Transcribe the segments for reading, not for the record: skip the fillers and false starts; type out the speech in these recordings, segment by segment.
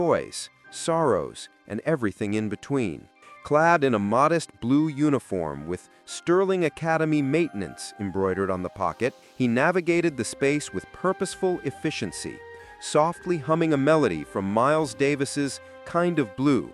joys, sorrows, and everything in between. Clad in a modest blue uniform with Sterling Academy maintenance embroidered on the pocket, he navigated the space with purposeful efficiency, softly humming a melody from Miles Davis's Kind of Blue.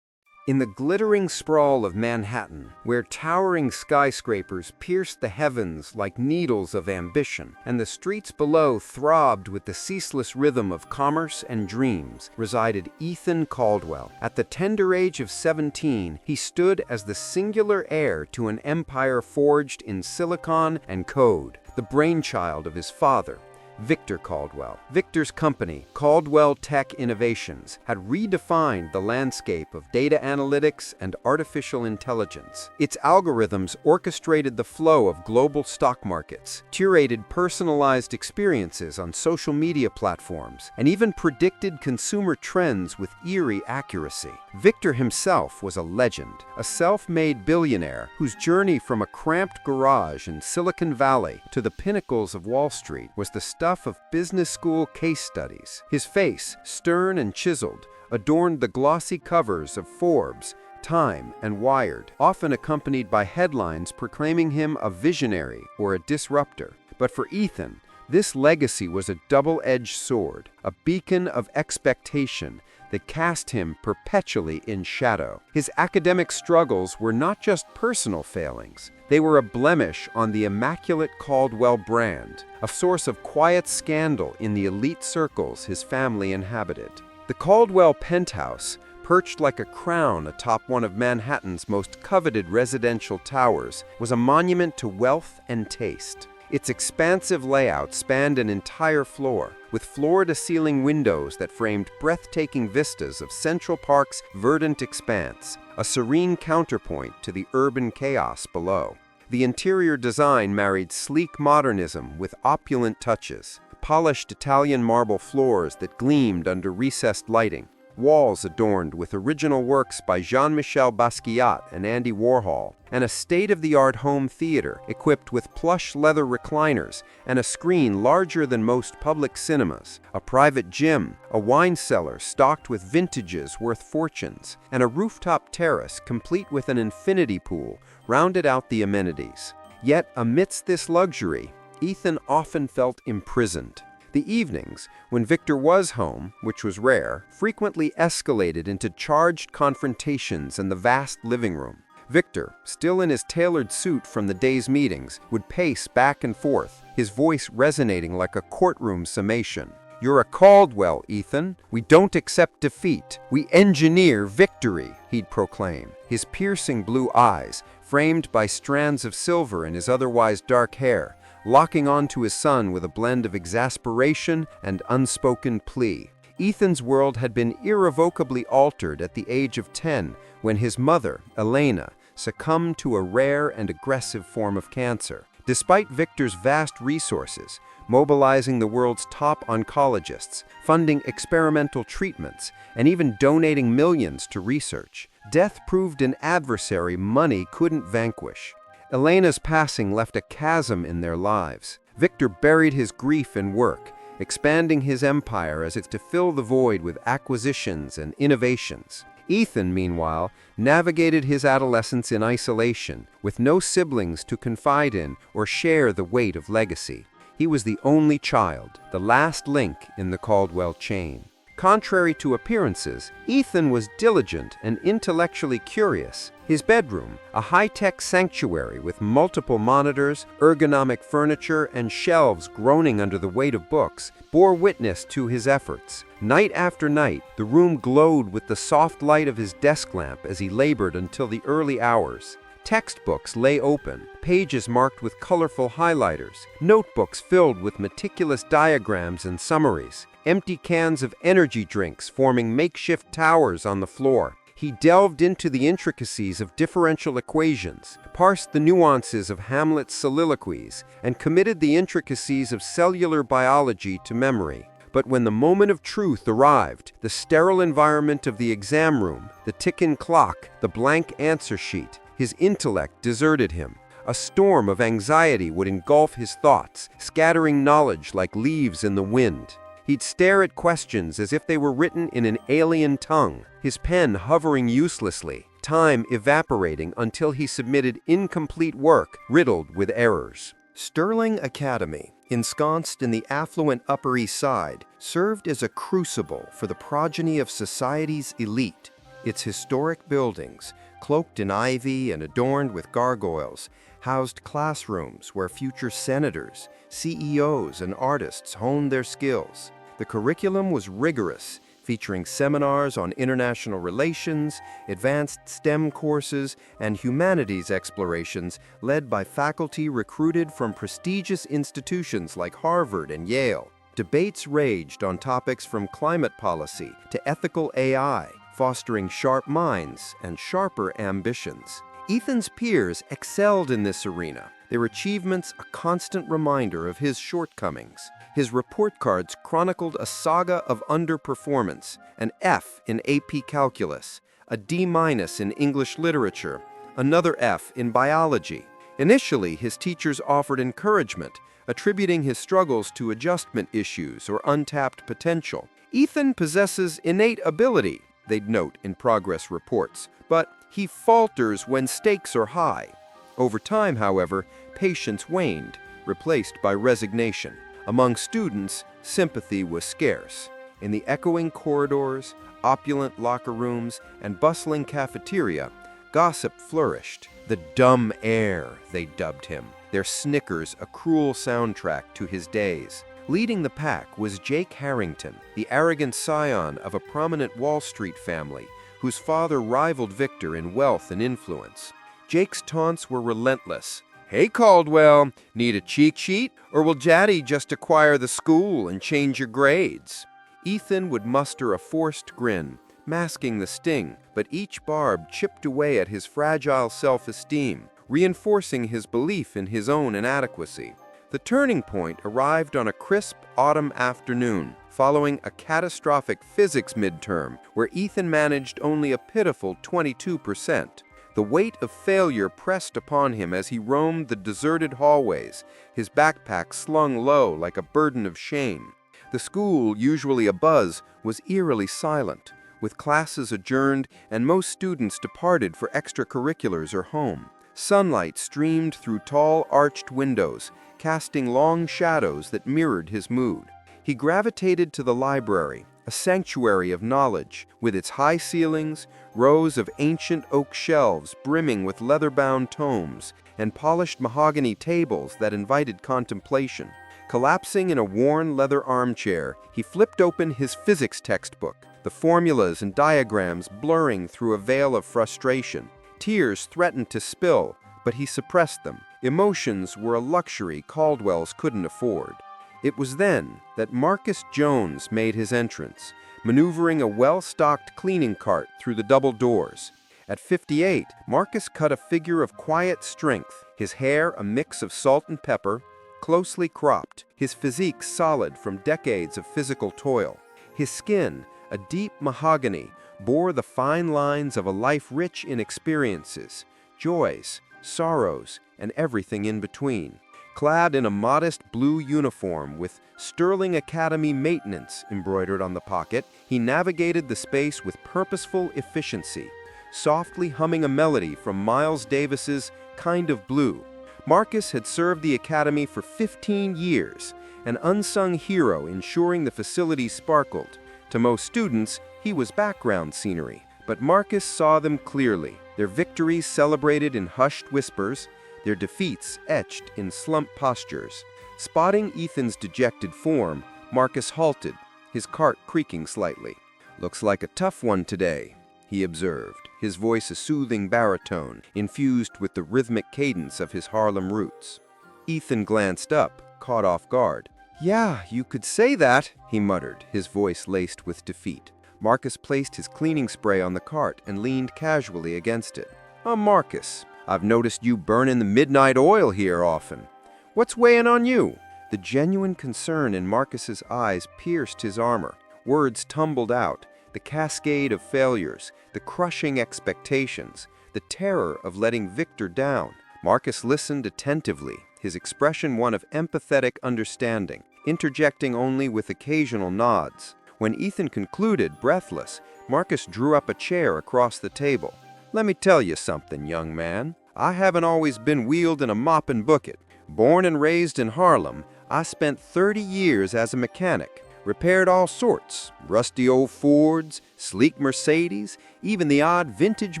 In the glittering sprawl of Manhattan, where towering skyscrapers pierced the heavens like needles of ambition, and the streets below throbbed with the ceaseless rhythm of commerce and dreams, resided Ethan Caldwell. At the tender age of 17, he stood as the singular heir to an empire forged in silicon and code, the brainchild of his father, Victor Caldwell. Victor's company, Caldwell Tech Innovations, had redefined the landscape of data analytics and artificial intelligence. Its algorithms orchestrated the flow of global stock markets, curated personalized experiences on social media platforms, and even predicted consumer trends with eerie accuracy. Victor himself was a legend, a self-made billionaire whose journey from a cramped garage in Silicon Valley to the pinnacles of Wall Street was the stuff of business school case studies. His face, stern and chiseled, adorned the glossy covers of Forbes, Time, and Wired, often accompanied by headlines proclaiming him a visionary or a disruptor. But for Ethan, this legacy was a double-edged sword, a beacon of expectation that cast him perpetually in shadow. His academic struggles were not just personal failings. They were a blemish on the immaculate Caldwell brand, a source of quiet scandal in the elite circles his family inhabited. The Caldwell penthouse, perched like a crown atop one of Manhattan's most coveted residential towers, was a monument to wealth and taste. Its expansive layout spanned an entire floor, with floor-to-ceiling windows that framed breathtaking vistas of Central Park's verdant expanse, a serene counterpoint to the urban chaos below. The interior design married sleek modernism with opulent touches, polished Italian marble floors that gleamed under recessed lighting, walls adorned with original works by Jean-Michel Basquiat and Andy Warhol, and a state-of-the-art home theater equipped with plush leather recliners and a screen larger than most public cinemas, a private gym, a wine cellar stocked with vintages worth fortunes, and a rooftop terrace complete with an infinity pool rounded out the amenities. Yet, amidst this luxury, Ethan often felt imprisoned. The evenings, when Victor was home, which was rare, frequently escalated into charged confrontations in the vast living room. Victor, still in his tailored suit from the day's meetings, would pace back and forth, his voice resonating like a courtroom summation. "You're a Caldwell, Ethan. We don't accept defeat. We engineer victory," he'd proclaim, his piercing blue eyes, framed by strands of silver in his otherwise dark hair, locking onto his son with a blend of exasperation and unspoken plea. Ethan's world had been irrevocably altered at the age of 10 when his mother, Elena, succumbed to a rare and aggressive form of cancer. Despite Victor's vast resources, mobilizing the world's top oncologists, funding experimental treatments, and even donating millions to research, death proved an adversary money couldn't vanquish. Elena's passing left a chasm in their lives. Victor buried his grief in work, expanding his empire as if to fill the void with acquisitions and innovations. Ethan, meanwhile, navigated his adolescence in isolation, with no siblings to confide in or share the weight of legacy. He was the only child, the last link in the Caldwell chain. Contrary to appearances, Ethan was diligent and intellectually curious. His bedroom, a high-tech sanctuary with multiple monitors, ergonomic furniture, and shelves groaning under the weight of books, bore witness to his efforts. Night after night, the room glowed with the soft light of his desk lamp as he labored until the early hours. Textbooks lay open, pages marked with colorful highlighters, notebooks filled with meticulous diagrams and summaries, empty cans of energy drinks forming makeshift towers on the floor. He delved into the intricacies of differential equations, parsed the nuances of Hamlet's soliloquies, and committed the intricacies of cellular biology to memory. But when the moment of truth arrived, the sterile environment of the exam room, the ticking clock, the blank answer sheet, His intellect deserted him. A storm of anxiety would engulf his thoughts, scattering knowledge like leaves in the wind. He'd stare at questions as if they were written in an alien tongue, his pen hovering uselessly, time evaporating until he submitted incomplete work riddled with errors. Sterling Academy, ensconced in the affluent Upper East Side, served as a crucible for the progeny of society's elite. Its historic buildings, cloaked in ivy and adorned with gargoyles, housed classrooms where future senators, CEOs, and artists honed their skills. The curriculum was rigorous, featuring seminars on international relations, advanced STEM courses, and humanities explorations led by faculty recruited from prestigious institutions like Harvard and Yale. Debates raged on topics from climate policy to ethical AI, fostering sharp minds and sharper ambitions. Ethan's peers excelled in this arena, their achievements a constant reminder of his shortcomings. His report cards chronicled a saga of underperformance: an F in AP Calculus, a D- in English Literature, another F in Biology. Initially, his teachers offered encouragement, attributing his struggles to adjustment issues or untapped potential. Ethan possesses innate ability, they'd note in progress reports, but he falters when stakes are high. Over time, however, patience waned, replaced by resignation. Among students, sympathy was scarce. In the echoing corridors, opulent locker rooms, and bustling cafeteria, gossip flourished. The dumb heir, they dubbed him, their snickers a cruel soundtrack to his days. Leading the pack was Jake Harrington, the arrogant scion of a prominent Wall Street family, whose father rivaled Victor in wealth and influence. Jake's taunts were relentless. "Hey, Caldwell, need a cheat sheet? Or will Jaddy just acquire the school and change your grades?" Ethan would muster a forced grin, masking the sting, but each barb chipped away at his fragile self-esteem, reinforcing his belief in his own inadequacy. The turning point arrived on a crisp autumn afternoon, following a catastrophic physics midterm where Ethan managed only a pitiful 22%. The weight of failure pressed upon him as he roamed the deserted hallways, his backpack slung low like a burden of shame. The school, usually abuzz, was eerily silent, with classes adjourned and most students departed for extracurriculars or home. Sunlight streamed through tall, arched windows, casting long shadows that mirrored his mood. He gravitated to the library, a sanctuary of knowledge, with its high ceilings, rows of ancient oak shelves brimming with leather-bound tomes, and polished mahogany tables that invited contemplation. Collapsing in a worn leather armchair, he flipped open his physics textbook, the formulas and diagrams blurring through a veil of frustration. Tears threatened to spill, but he suppressed them. Emotions were a luxury Caldwell's couldn't afford. It was then that Marcus Jones made his entrance, maneuvering a well-stocked cleaning cart through the double doors. At 58, Marcus cut a figure of quiet strength, his hair a mix of salt and pepper, closely cropped, his physique solid from decades of physical toil. His skin, a deep mahogany, bore the fine lines of a life rich in experiences, joys, sorrows, and everything in between. Clad in a modest blue uniform with Sterling Academy maintenance embroidered on the pocket, he navigated the space with purposeful efficiency, softly humming a melody from Miles Davis's Kind of Blue. Marcus had served the Academy for 15 years, an unsung hero ensuring the facility sparkled. To most students, he was background scenery, but Marcus saw them clearly, their victories celebrated in hushed whispers, their defeats etched in slumped postures. Spotting Ethan's dejected form, Marcus halted, his cart creaking slightly. "Looks like a tough one today," he observed, his voice a soothing baritone, infused with the rhythmic cadence of his Harlem roots. Ethan glanced up, caught off guard. "Yeah, you could say that," he muttered, his voice laced with defeat. Marcus placed his cleaning spray on the cart and leaned casually against it. Marcus, I've noticed you burning the midnight oil here often. What's weighing on you?" The genuine concern in Marcus's eyes pierced his armor. Words tumbled out, the cascade of failures, the crushing expectations, the terror of letting Victor down. Marcus listened attentively, his expression one of empathetic understanding, interjecting only with occasional nods. When Ethan concluded, breathless, Marcus drew up a chair across the table. "Let me tell you something, young man. I haven't always been wielding a mopping bucket. Born and raised in Harlem, I spent 30 years as a mechanic, repaired all sorts, rusty old Fords, sleek Mercedes, even the odd vintage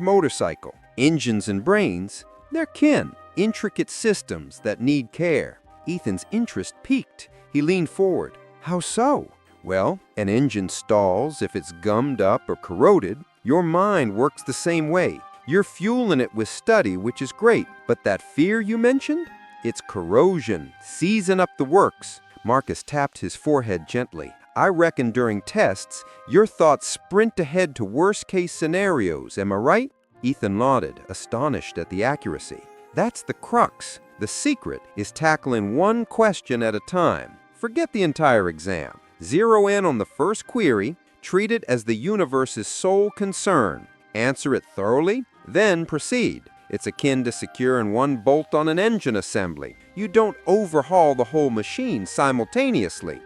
motorcycle. Engines and brains, they're kin, intricate systems that need care." Ethan's interest piqued. He leaned forward. "How so?" "Well, an engine stalls if it's gummed up or corroded. Your mind works the same way. You're fueling it with study, which is great. But that fear you mentioned? It's corrosion, season up the works." Marcus tapped his forehead gently. "I reckon during tests, your thoughts sprint ahead to worst-case scenarios, am I right?" Ethan nodded, astonished at the accuracy. "That's the crux. The secret is tackling one question at a time. Forget the entire exam. Zero in on the first query, treat it as the universe's sole concern. Answer it thoroughly, then proceed. It's akin to securing one bolt on an engine assembly. You don't overhaul the whole machine simultaneously."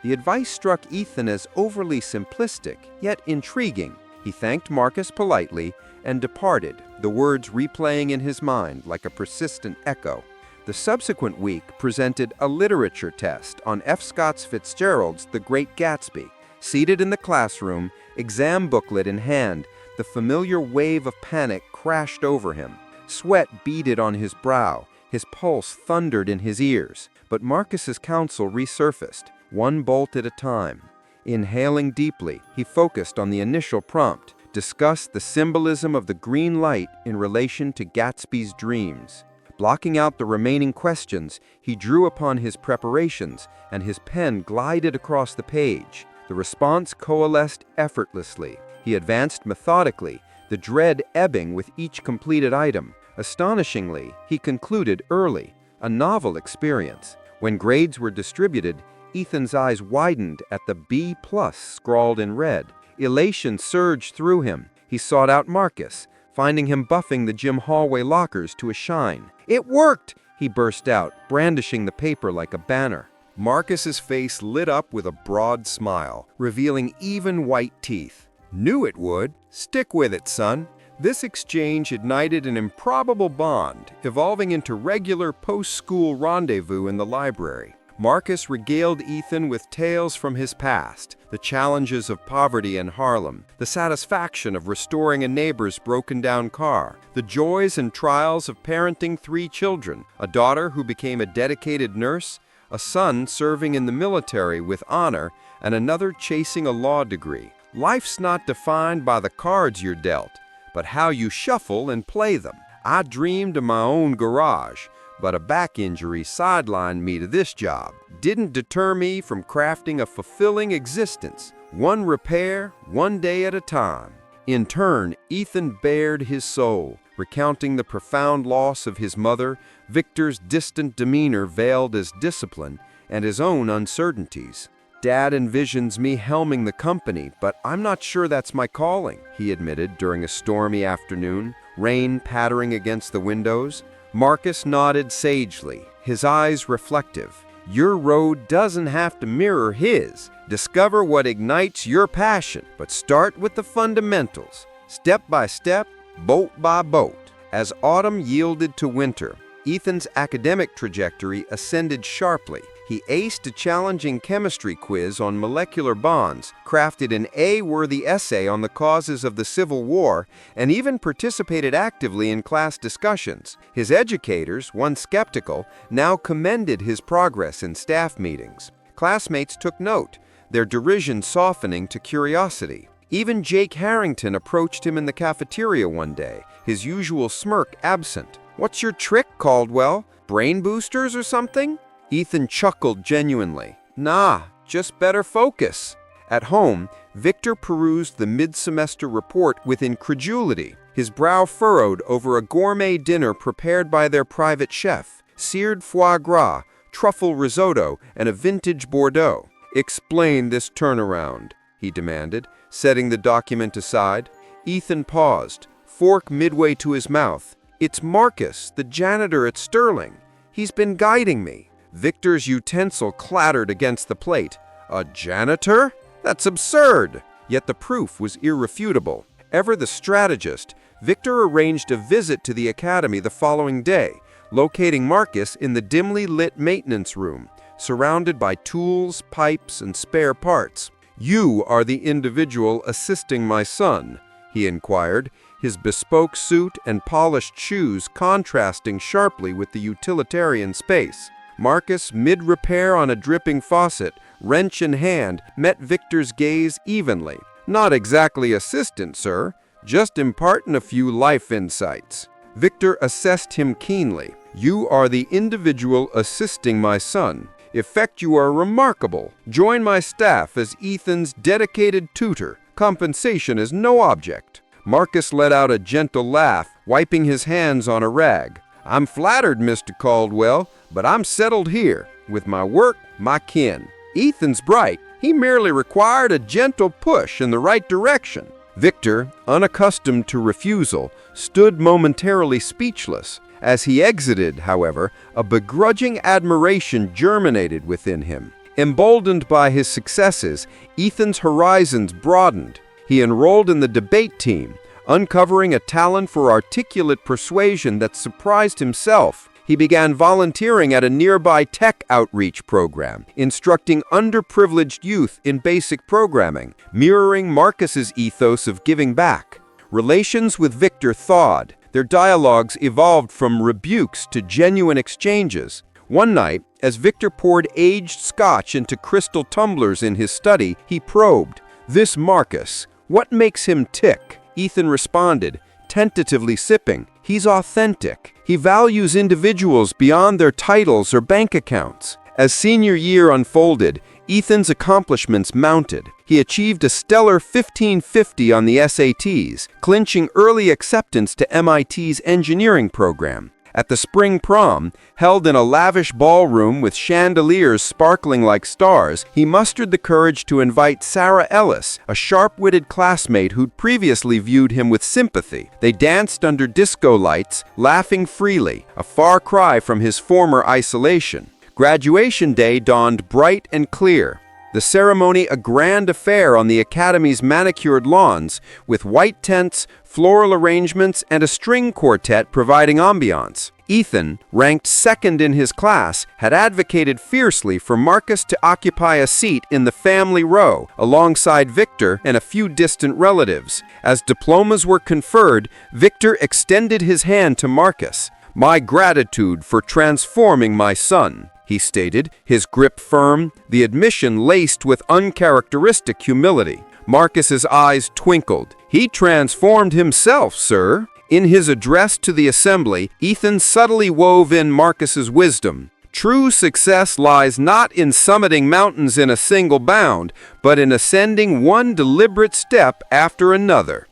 The advice struck Ethan as overly simplistic, yet intriguing. He thanked Marcus politely and departed, the words replaying in his mind like a persistent echo. The subsequent week presented a literature test on F. Scott Fitzgerald's The Great Gatsby. Seated in the classroom, exam booklet in hand, the familiar wave of panic crashed over him. Sweat beaded on his brow, his pulse thundered in his ears. But Marcus's counsel resurfaced, one bolt at a time. Inhaling deeply, he focused on the initial prompt, discussed the symbolism of the green light in relation to Gatsby's dreams. Blocking out the remaining questions, he drew upon his preparations, and his pen glided across the page. The response coalesced effortlessly. He advanced methodically, the dread ebbing with each completed item. Astonishingly, he concluded early, a novel experience. When grades were distributed, Ethan's eyes widened at the B+ scrawled in red. Elation surged through him. He sought out Marcus, finding him buffing the gym hallway lockers to a shine. "It worked!" he burst out, brandishing the paper like a banner. Marcus's face lit up with a broad smile, revealing even white teeth. "Knew it would. Stick with it, son." This exchange ignited an improbable bond, evolving into regular post-school rendezvous in the library. Marcus regaled Ethan with tales from his past, the challenges of poverty in Harlem, the satisfaction of restoring a neighbor's broken-down car, the joys and trials of parenting 3 children, a daughter who became a dedicated nurse, a son serving in the military with honor, and another chasing a law degree. Life's not defined by the cards you're dealt, but how you shuffle and play them. I dreamed of my own garage, but a back injury sidelined me to this job. Didn't deter me from crafting a fulfilling existence, one repair, one day at a time. In turn, Ethan bared his soul, recounting the profound loss of his mother, Victor's distant demeanor veiled as discipline, and his own uncertainties. "Dad envisions me helming the company, but I'm not sure that's my calling," he admitted during a stormy afternoon, rain pattering against the windows. Marcus nodded sagely, his eyes reflective. "Your road doesn't have to mirror his. Discover what ignites your passion, but start with the fundamentals, step by step, bolt by bolt." As autumn yielded to winter, Ethan's academic trajectory ascended sharply. He aced a challenging chemistry quiz on molecular bonds, crafted an A-worthy essay on the causes of the Civil War, and even participated actively in class discussions. His educators, once skeptical, now commended his progress in staff meetings. Classmates took note, their derision softening to curiosity. Even Jake Harrington approached him in the cafeteria one day, his usual smirk absent. "What's your trick, Caldwell? Brain boosters or something?" Ethan chuckled genuinely. "Nah, just better focus." At home, Victor perused the mid-semester report with incredulity, his brow furrowed over a gourmet dinner prepared by their private chef, seared foie gras, truffle risotto, and a vintage Bordeaux. "Explain this turnaround," he demanded, setting the document aside. Ethan paused, fork midway to his mouth. "It's Marcus, the janitor at Sterling. He's been guiding me." Victor's utensil clattered against the plate. "A janitor? That's absurd!" Yet the proof was irrefutable. Ever the strategist, Victor arranged a visit to the academy the following day, locating Marcus in the dimly lit maintenance room, surrounded by tools, pipes, and spare parts. "You are the individual assisting my son?" he inquired, his bespoke suit and polished shoes contrasting sharply with the utilitarian space. Marcus, mid-repair on a dripping faucet, wrench in hand, met Victor's gaze evenly. "Not exactly assistant, sir. Just imparting a few life insights." Victor assessed him keenly. "You are the individual assisting my son. Effect, you are remarkable. Join my staff as Ethan's dedicated tutor. Compensation is no object." Marcus let out a gentle laugh, wiping his hands on a rag. "I'm flattered, Mr. Caldwell, but I'm settled here, with my work, my kin. Ethan's bright. He merely required a gentle push in the right direction." Victor, unaccustomed to refusal, stood momentarily speechless. As he exited, however, a begrudging admiration germinated within him. Emboldened by his successes, Ethan's horizons broadened. He enrolled in the debate team, uncovering a talent for articulate persuasion that surprised himself. He began volunteering at a nearby tech outreach program, instructing underprivileged youth in basic programming, mirroring Marcus's ethos of giving back. Relations with Victor thawed. Their dialogues evolved from rebukes to genuine exchanges. One night, as Victor poured aged scotch into crystal tumblers in his study, he probed, "This Marcus, what makes him tick?" Ethan responded, tentatively sipping, "He's authentic. He values individuals beyond their titles or bank accounts." As senior year unfolded, Ethan's accomplishments mounted. He achieved a stellar 1550 on the SATs, clinching early acceptance to MIT's engineering program. At the spring prom, held in a lavish ballroom with chandeliers sparkling like stars, he mustered the courage to invite Sarah Ellis, a sharp-witted classmate who'd previously viewed him with sympathy. They danced under disco lights, laughing freely, a far cry from his former isolation. Graduation day dawned bright and clear. The ceremony a grand affair on the academy's manicured lawns, with white tents, floral arrangements, and a string quartet providing ambiance. Ethan, ranked second in his class, had advocated fiercely for Marcus to occupy a seat in the family row, alongside Victor and a few distant relatives. As diplomas were conferred, Victor extended his hand to Marcus. "My gratitude for transforming my son," he stated, his grip firm, the admission laced with uncharacteristic humility. Marcus's eyes twinkled. "He transformed himself, sir." In his address to the assembly, Ethan subtly wove in Marcus's wisdom. "True success lies not in summiting mountains in a single bound, but in ascending one deliberate step after another."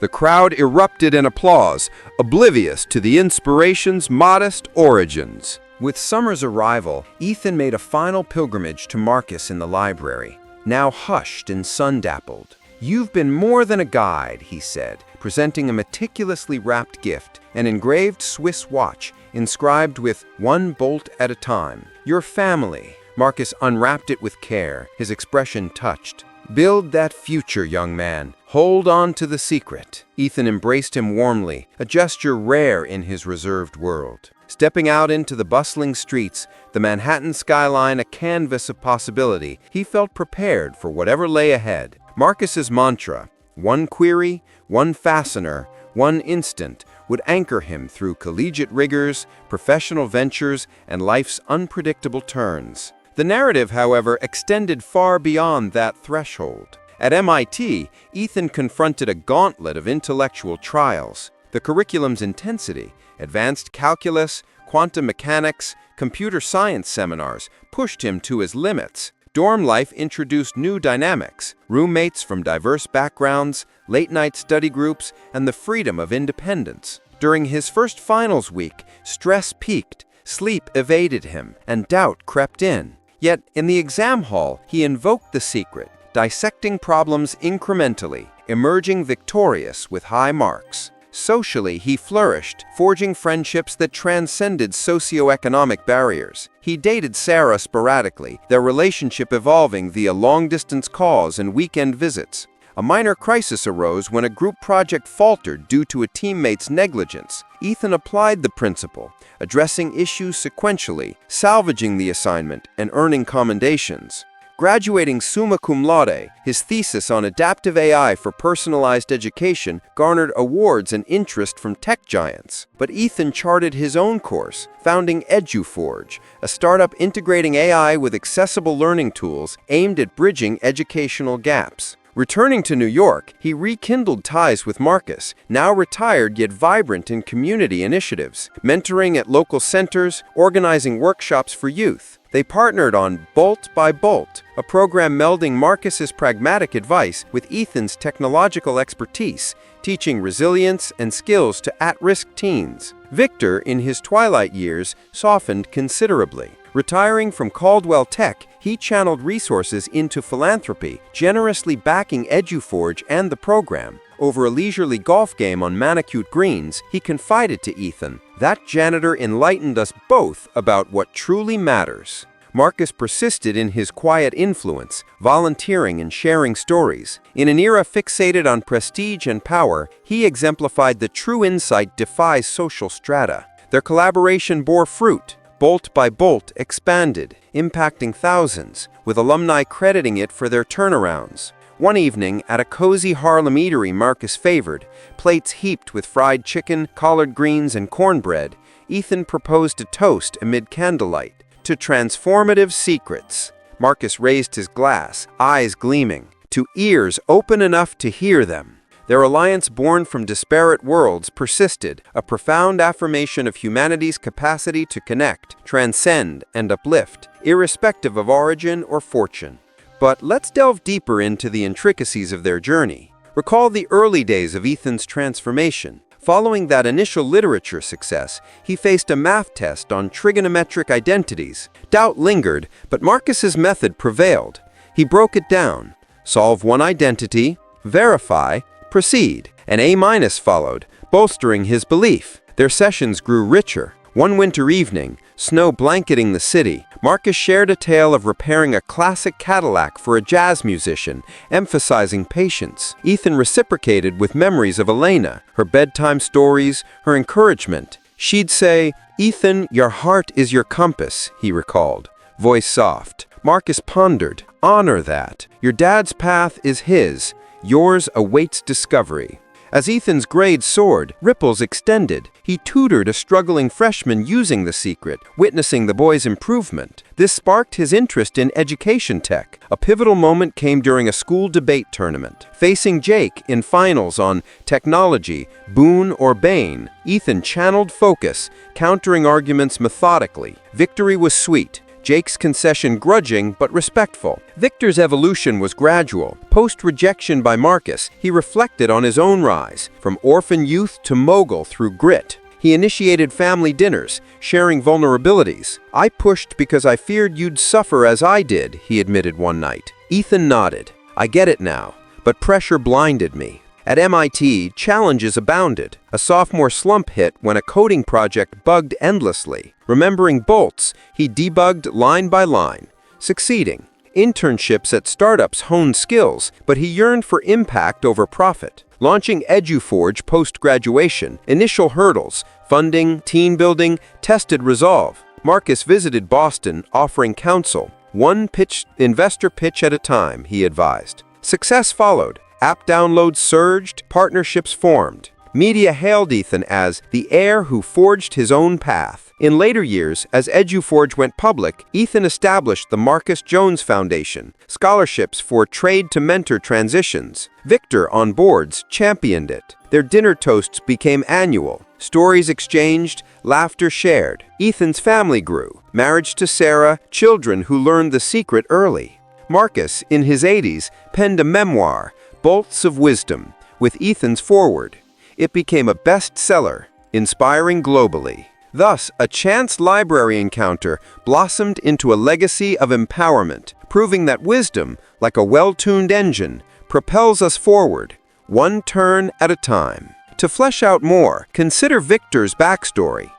The crowd erupted in applause, oblivious to the inspiration's modest origins. With summer's arrival, Ethan made a final pilgrimage to Marcus in the library, now hushed and sun-dappled. "You've been more than a guide," he said, presenting a meticulously wrapped gift, an engraved Swiss watch, inscribed with "one bolt at a time." "Your family." Marcus unwrapped it with care, his expression touched. "Build that future, young man. Hold on to the secret." Ethan embraced him warmly, a gesture rare in his reserved world. Stepping out into the bustling streets, the Manhattan skyline a canvas of possibility, he felt prepared for whatever lay ahead. Marcus's mantra, "one query, one fastener, one instant," would anchor him through collegiate rigors, professional ventures, and life's unpredictable turns. The narrative, however, extended far beyond that threshold. At MIT, Ethan confronted a gauntlet of intellectual trials. The curriculum's intensity, advanced calculus, quantum mechanics, computer science seminars, pushed him to his limits. Dorm life introduced new dynamics, roommates from diverse backgrounds, late-night study groups, and the freedom of independence. During his first finals week, stress peaked, sleep evaded him, and doubt crept in. Yet, in the exam hall, he invoked the secret, dissecting problems incrementally, emerging victorious with high marks. Socially, he flourished, forging friendships that transcended socioeconomic barriers. He dated Sarah sporadically, their relationship evolving via long-distance calls and weekend visits. A minor crisis arose when a group project faltered due to a teammate's negligence. Ethan applied the principle, addressing issues sequentially, salvaging the assignment, and earning commendations. Graduating summa cum laude, his thesis on adaptive AI for personalized education garnered awards and interest from tech giants. But Ethan charted his own course, founding EduForge, a startup integrating AI with accessible learning tools aimed at bridging educational gaps. Returning to New York, he rekindled ties with Marcus, now retired yet vibrant in community initiatives, mentoring at local centers, organizing workshops for youth. They partnered on Bolt by Bolt, a program melding Marcus's pragmatic advice with Ethan's technological expertise, teaching resilience and skills to at-risk teens. Victor, in his twilight years, softened considerably. Retiring from Caldwell Tech, he channeled resources into philanthropy, generously backing EduForge and the program. Over a leisurely golf game on Manicute Greens, he confided to Ethan, "That janitor enlightened us both about what truly matters." Marcus persisted in his quiet influence, volunteering and sharing stories. In an era fixated on prestige and power, he exemplified the true insight defies social strata. Their collaboration bore fruit. Bolt by Bolt expanded, impacting thousands, with alumni crediting it for their turnarounds. One evening, at a cozy Harlem eatery Marcus favored, plates heaped with fried chicken, collard greens, and cornbread, Ethan proposed a toast amid candlelight. To transformative secrets. Marcus raised his glass, eyes gleaming, to ears open enough to hear them. Their alliance, born from disparate worlds, persisted, a profound affirmation of humanity's capacity to connect, transcend, and uplift, irrespective of origin or fortune. But let's delve deeper into the intricacies of their journey. Recall the early days of Ethan's transformation. Following that initial literature success, he faced a math test on trigonometric identities. Doubt lingered, but Marcus's method prevailed. He broke it down. Solve one identity, verify, proceed. An A- followed, bolstering his belief. Their sessions grew richer. One winter evening, snow blanketing the city, Marcus shared a tale of repairing a classic Cadillac for a jazz musician, emphasizing patience. Ethan reciprocated with memories of Elena, her bedtime stories, her encouragement. She'd say, "Ethan, your heart is your compass," he recalled, voice soft. Marcus pondered, "Honor that. Your dad's path is his. Yours awaits discovery." As Ethan's grades soared, ripples extended. He tutored a struggling freshman using the secret, witnessing the boy's improvement. This sparked his interest in education tech. A pivotal moment came during a school debate tournament. Facing Jake in finals on technology, boon or bane, Ethan channeled focus, countering arguments methodically. Victory was sweet. Jake's concession grudging but respectful. Victor's evolution was gradual. Post-rejection by Marcus, he reflected on his own rise, from orphan youth to mogul through grit. He initiated family dinners, sharing vulnerabilities. "I pushed because I feared you'd suffer as I did," he admitted one night. Ethan nodded. "I get it now, but pressure blinded me." At MIT, challenges abounded. A sophomore slump hit when a coding project bugged endlessly. Remembering bolts, he debugged line by line, succeeding. Internships at startups honed skills, but he yearned for impact over profit. Launching EduForge post-graduation, initial hurdles, funding, team building, tested resolve. Marcus visited Boston, offering counsel. One investor pitch at a time, he advised. Success followed. App downloads surged, partnerships formed. Media hailed Ethan as the heir who forged his own path. In later years, as EduForge went public, Ethan established the Marcus Jones Foundation, scholarships for trade-to-mentor transitions. Victor, on boards, championed it. Their dinner toasts became annual. Stories exchanged, laughter shared. Ethan's family grew. Marriage to Sarah, children who learned the secret early. Marcus, in his 80s, penned a memoir, Bolts of Wisdom, with Ethan's foreword. It became a bestseller, inspiring globally. Thus, a chance library encounter blossomed into a legacy of empowerment, proving that wisdom, like a well-tuned engine, propels us forward, one turn at a time. To flesh out more, consider Victor's backstory.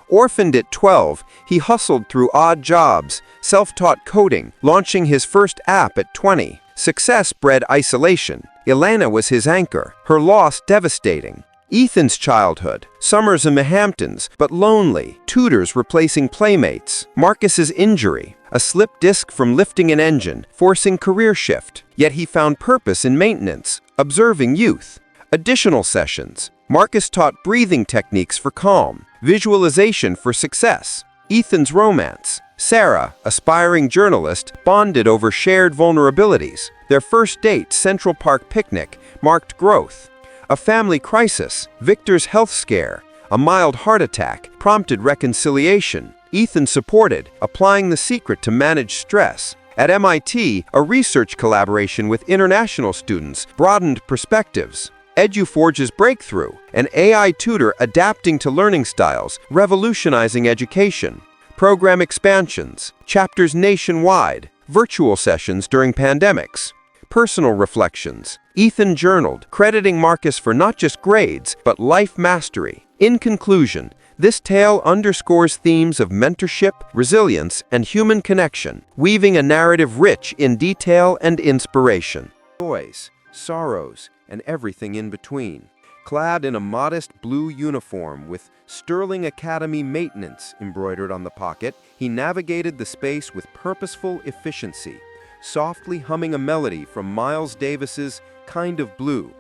Orphaned at 12, he hustled through odd jobs, self-taught coding, launching his first app at 20. Success bred isolation. Elena was his anchor, her loss devastating. Ethan's childhood, summers in the Hamptons, but lonely, tutors replacing playmates. Marcus's injury, a slip disc from lifting an engine, forcing career shift. Yet he found purpose in maintenance, observing youth. Additional sessions. Marcus taught breathing techniques for calm, visualization for success. Ethan's romance. Sarah, aspiring journalist, bonded over shared vulnerabilities. Their first date, Central Park picnic, marked growth. A family crisis. Victor's health scare, a mild heart attack, prompted reconciliation. Ethan supported, applying the secret to manage stress. At MIT, a research collaboration with international students broadened perspectives. EduForge's breakthrough, an AI tutor adapting to learning styles, revolutionizing education. Program expansions, chapters nationwide, virtual sessions during pandemics. Personal reflections. Ethan journaled, crediting Marcus for not just grades, but life mastery. In conclusion, this tale underscores themes of mentorship, resilience, and human connection, weaving a narrative rich in detail and inspiration. Joys, sorrows, and everything in between. Clad in a modest blue uniform with Sterling Academy maintenance embroidered on the pocket, he navigated the space with purposeful efficiency, softly humming a melody from Miles Davis's Kind of Blue.